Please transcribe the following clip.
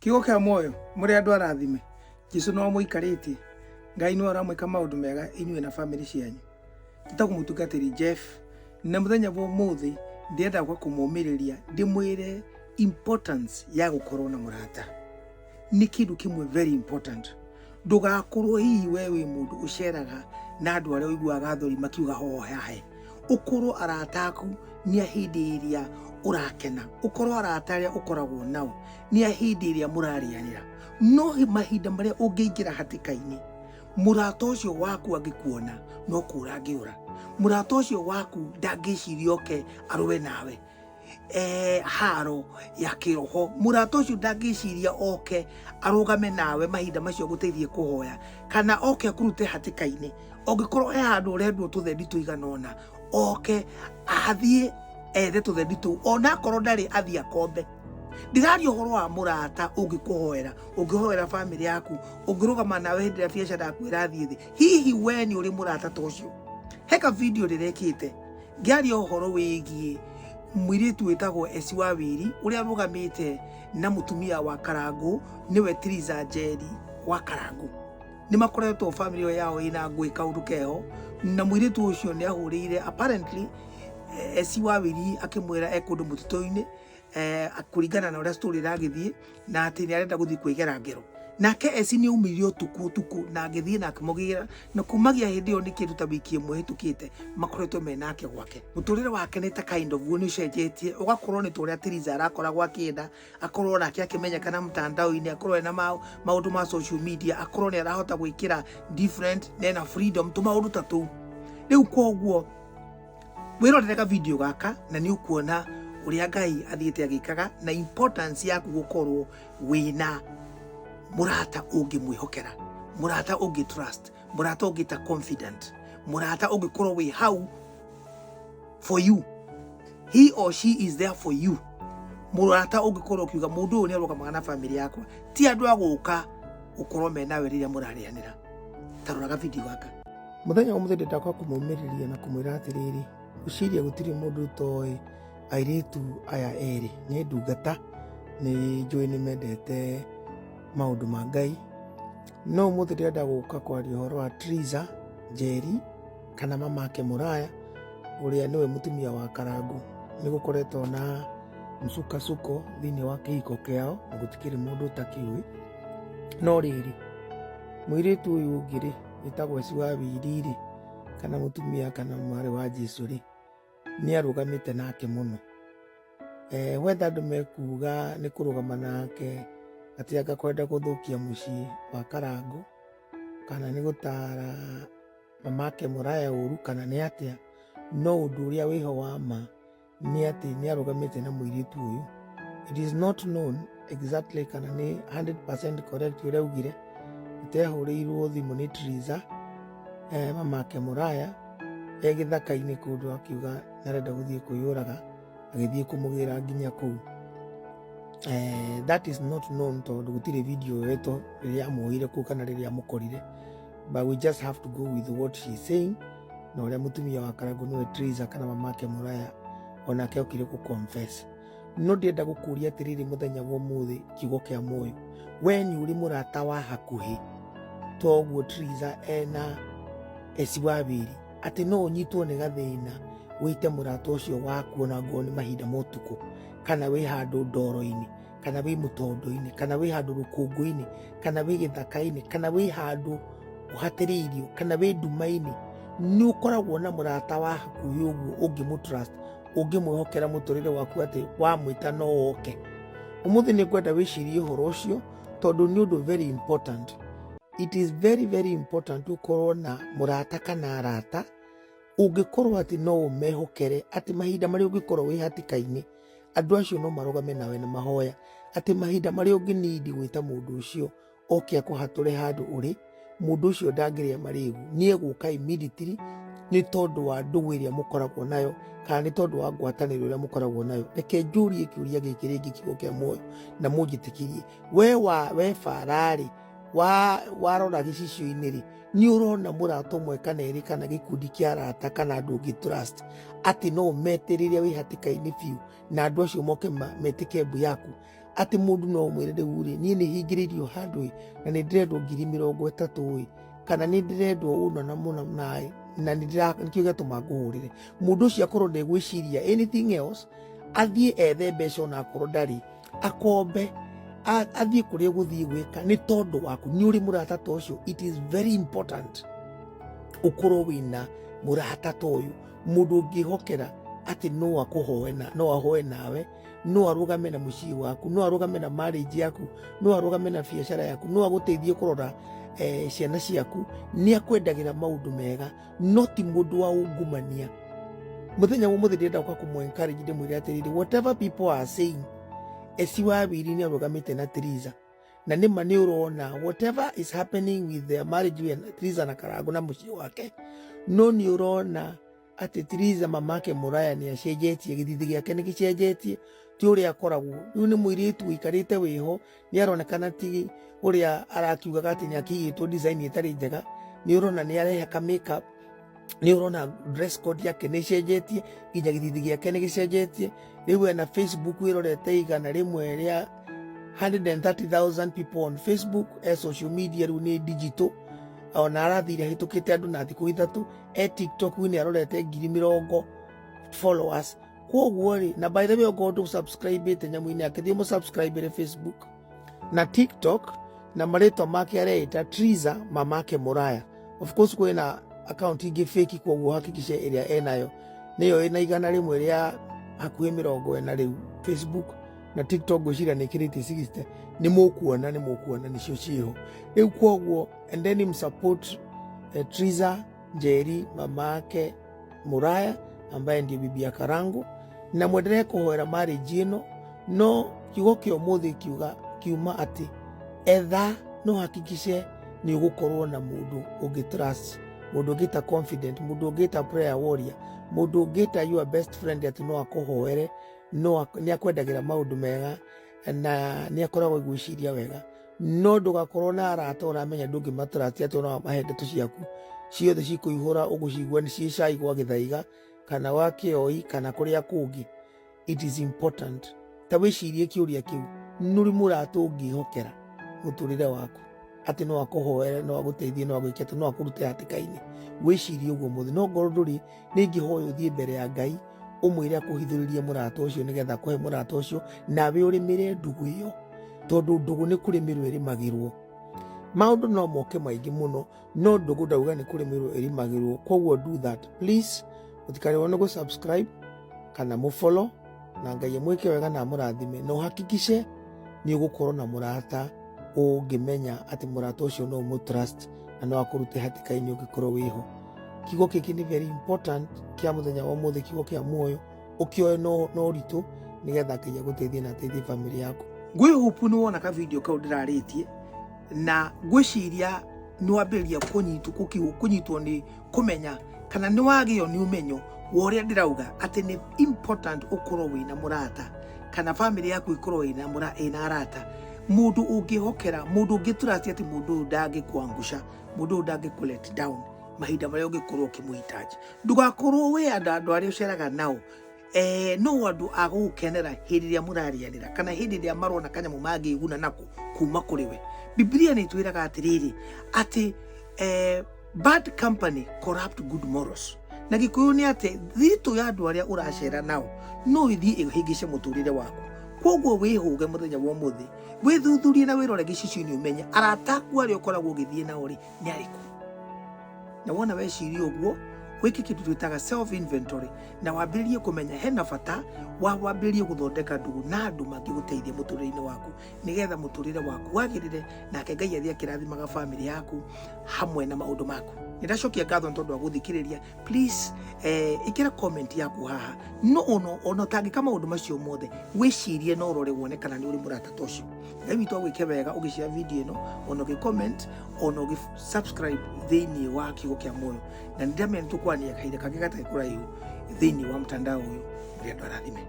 Kiugo kia moyo muri andu arathime Jesu no muikarite Ngai no aramwika maundu mega inyue na family cianyu nitakumũtungatĩri Jeff na muthenya wa muthi ndienda kwa kumumiriria ndimwire importance ya gukorwo na murata ni kindu kimwe very important. Ndugakorwo hihi wewe mundu uceraga na andu aria uiguaga thori makiuga hoyahe ukorwo arataku ni ahindi iria urakena ukorwo arata aria ukoragwo nao ni ahindi iria murarianira no mahinda maria ungiingira hatikaini murata ucio waku angikuona no kura ngiura murata ucio waku ndangicirioke arwe nawe haro ya kiroho murata ucio ndangiciria oke arugame nawe mahinda macio guteithie kuhoya kana oke akurute hatikaini ongikorwo handu urendwo tuthendi tuiganona oke athie ethe tuthendi tu ona korwo ndari athia kombe ndirari uhoro wa murata ungikuhoera ungihoera family yaku ungirugama nawe hindira biacara yaku irathie thi hihi we ni uri murata tocio heka video rirekite ngiaria uhoro wigie mwiritu witagwo Esi Wawiri uria rugamite na mutumia wa Karangu niwe Triza Njeri wa Karangu ni makoretwo family yao ina ngui kaundu keho na mwiritu ucio ni ahurire apparently Esi Wawiri akimwira ekundu mututoini akuringana na uria story ragithie na ati ni arenda guthii kwigera ngero nake Esi ni umirio tuku na agithie na akimogira na kumagia hindi yo ni kindu ta wiki imwe hitukite makoretwo menake gwake muturire wake ni ta kind of ni ucenjetie ugakorwo ni turia Triza arakoragwo akienda akorwo nake akimenyekana mtandao-ini akorwo na maundu ma social media akorwo ni arahota gwikira different na freedom tu maundu ta tu riu koguo wirorera video gaka na ni ukuona uria Ngai athiete agikaga na importance yaku gukorwo wina murata ungimwihokera murata ungitrust murata ungita confident murata ungikorwo wi hau for you he or she is there for you murata ungikorwo kiuga mundu ni arugamaga na family yakwa ti andu aguka ukorwo menawe riria murarianira taroraga video gaka muthenya wa muthende ndakwa kumumiriria na kumwira atiriri uciria gutiri mundu toi airitu aya eri ni ndungata ni njui ni mendete maundu ma Ngai no muthi ndenda guka kwaria horo wa Triza Njeri kana mamake Muraya uria niwe mutumia wa Karangu ni gukoretwo na msuko thini wa kihiko kiao gutikiri mundu takiwi no riri mwiritu uyu ngiri itagwo Esi Wawiri kana mutumia kana mwari wa Jesu ri ni arugamite nake muno wenda andu mekuga ni kurugama nake ati agakwenda guthukia mucii wa Karangu kana ni gutara mamake Muraya uru kana ni atia no undu uria wiho wa ma ni ati ni arugamite na mwiritu uyu it is not known exactly kana ni 100% correct uria ugire itehuriirwo thimu ni Triza mamake Muraya githaka-ini kundu akiuga narenda guthie kuyuraga agithie kumugira nginya kuu that is not known tondu gutire video yeto riria muhire ku kana riria mukorire but we just have to go with what she is saying no ria mutumia wa Karangu niwe Triza kana mamake Muraya ona ke okire ku confess no ndienda gukuria atiriri muthenya wa muthi kiugo kia moyo we ni uri murata wa hakuhi toguo Triza ena Esi Wawiri ati no unyitwo ni gathina wite murata ucio waku ona ngoni mahinda motuku kana wi handu ndoro-ini kana wi mutondo-ini kana wi handu rukungu-ini kana wi githaka-ini kana wi handu uhatiriirio kana wi nduma-ini ni ukoragwo na murata wa hakuhi uguo ungimutrust ungimwihokera muturire waku ati wamwita no oke umuthi ni ngwenda wicirie uhoro ucio tondu ni undu very important. It is very very important ukorwo na murata kana arata ungikorwo ati no umehokere ati mahinda mari ungikorwo wi hatikaini andu acio no marugame nawe na mahoya ati mahinda mari unginidi gwita mundu ucio oke akuhature handu uri mundu ucio ndangiria marigu ni eguka immediately ni tondu wa ndugu iria mukoragwo nayo kana ni tondu wa ngwataniro iria mukoragwo nayo reke njurie kiuria giki ringi kiugo kia moyo na munjitikirie we farari warora gicicio-ini ri ni urona murata umwe kana eri kana gikundi kia arata kana andu ungitrust ati no umeteriria wi hatikaini biu na andu acio moke metike mbu yaku ati mundu no mwire riu ni hingiririo handu na ni ndirendwo 30,000 kana ni ndirendwo uno na muno nae na nikiuga tumanguhurire mundu ucio akorwo ndegwiciria anything else athie ethe mbeca na akorwo ndari akombe athie kuria guthie gwika ni tondu waku ni uri murata ta ucio. It is very important ukorwo wina murata ta uyu mundu ungihokera ati no akuhoe na no ahoe nawe, no arugame na mucii waku, no arugame na marriage yaku, no arugame na biashara yaku, no aguteithie kurora ciana ciaku, ni akwendagira maundu mega, no ti mundu wa ungumania. Muthenya wo muthiri nda kwa kumu encourage ndimwire atiriri whatever people are saying esi wa biri ni arugamite na Triza na ni mani urona whatever is happening with their marriage with Triza na Karago na mucii wake, no ni urona ati Triza mamake Muraya ni acenjetie githithi giake ni gicenjetie ti uria akoragwo riu ni muiritu wikarite wiho ni aronekana ti uria arakiugaga ati ni akigitwo design itari njega. Ni urona ni arehaka makeup, ni urona dress code yake ni cenjetie nginya githithi giake ni gicenjetie. Riu ena Facebook wirorete igana rimwe ria 130,000 people on Facebook. Social media riu ni digital ona arathire hitukite andu na thiku ithatu. TikTok ni arorete 20,000 followers. Koguo ri na by the way go subscribe te nyamu-ini yake thimo subscribe Facebook na TikTok na maretwa make areita Triza mamake Muraya. Of course kwina account ingi fake, koguo hakikishe area enayo niyo ina igana rimwe ria hakuhi 40 riu Facebook na TikTok gwicira ni kirite 60 ni mukuona nicio ciho riu. Koguo and then him support Triza Njeri mamake Muraya ambaye ndiye bibi ya Karangu na mwendelee kuhoera marriage ino. No kiugo kio muthi kiuma ati etha no hakikishe ni ugukorwo na mundu ungitrust, mundu ungita confident, mundu ungita prayer warrior, mundu ungita your best friend ati no akuhoere, no ni akwendagira maundu mega na ni akoragwo igwiciria wega. No ndugakorwo na arata uramenya ndungimatrust ati no mahende tu ciaku ciothe cikuihura ugucigua ni cicai gwa githaiga kana wa kioi kana kuria kungi. It is important ta wicirie kiuria kiu nuri murata ungihokera muturire waku ati no akuhoere, no aguteithie, no agwikete, no akurute hatikaini. Wicirie uguo muthi no ngoro nduri ningihoya uthie mbere ya Ngai umwire akuhithuririe murata ucio nigetha kuhe murata ucio nawe urimire ndugu iyo, tondu ndugu ni kurimirwo irimagirwo. Maundu no moke maingi muno no ndugu ndauga ni kurimirwo irimagirwo. Koguo do that please. Utikari wona go subscribe kana mu follow na Ngai mwike wega na murathime no hakikishe ni ugukorwo na murata ungimenya ati murata ucio no mu trust na no akurute hatikaini ugikorwo wiho. Kigo kiki ni very important kia muthenya wa muthi, kigo kia muoyo ukioe no ritu nigetha Ngai guteithie na teithie family yako. Ngwi hope ni wona ka video ka ndiraritie na gwiciria ni wambiria kunyitwo ni kumenya kana ni wagio ni umenyo wa uria ndirauga ati ni important ukorwo wina murata kana family yaku ikorwo wina ina arata, mundu ungihokera, mundu ungitrust ati mundu ndangikuangusha, mundu ndangikulet down mahinda maria ungikorwo kimuhitaji. Ndugakorwo we andu aria uceraga nao no andu agukenera hindi ria murarianira kana hindi ria marona kanyamu magiguna nako kuma kuri we. Biblia ni twiraga atiriri ati bad company corrupt good morals. Na gikuyu ni ati thito ya andu aria uracera nao no ithi ihingice muturire waku. Koguo wihuge muthenya wa muthi withuthurie na wirore gicicio-ini umenye arata ku aria ukoragwo githie nao ri ni ariku. Na wona weciria uguo wiki kindu twitaga self inventory na wambiririe kumenya hena bata wambiririe guthondeka ndugu na andu mangiguteithia muturire-ini waku nigetha muturire waku wagirire na Ngai athie akirathimaga family yaku hamwe na maundu maku. Nindashokia ngatho tondu wa guthikiriria. Please ikira comment yaku haha no ono tangi kama maundu macio mothe wicirie no urore wone kana ni uri murata tocio. Ngai witu agwike wega ugishare video ino ono gi comment ono gi subscribe thiini wa kigo kia muoyo na ndamenya tukwania kahinda kangi gatai kuraihu thiini wa mtandao uyu ria ndwarathime.